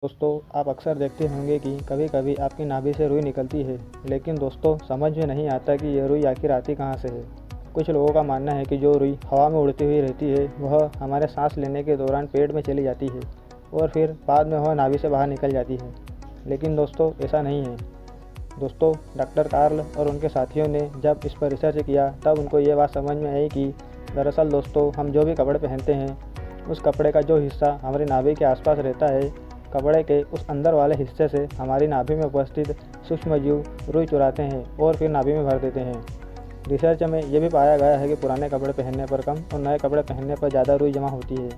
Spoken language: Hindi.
दोस्तों, आप अक्सर देखते होंगे कि कभी कभी आपकी नाभि से रुई निकलती है, लेकिन दोस्तों समझ में नहीं आता कि यह रुई आखिर आती कहाँ से है। कुछ लोगों का मानना है कि जो रुई हवा में उड़ती हुई रहती है वह हमारे सांस लेने के दौरान पेट में चली जाती है और फिर बाद में वह नाभि से बाहर निकल जाती है। लेकिन दोस्तों ऐसा नहीं है। दोस्तों, डॉक्टर कार्ल और उनके साथियों ने जब इस पर रिसर्च किया तब उनको ये बात समझ में आई कि दरअसल दोस्तों हम जो भी कपड़े पहनते हैं उस कपड़े का जो हिस्सा हमारी नाभि के आसपास रहता है, कपड़े के उस अंदर वाले हिस्से से हमारी नाभि में उपस्थित सूक्ष्मजीव रुई चुराते हैं और फिर नाभि में भर देते हैं। रिसर्च में यह भी पाया गया है कि पुराने कपड़े पहनने पर कम और नए कपड़े पहनने पर ज़्यादा रुई जमा होती है।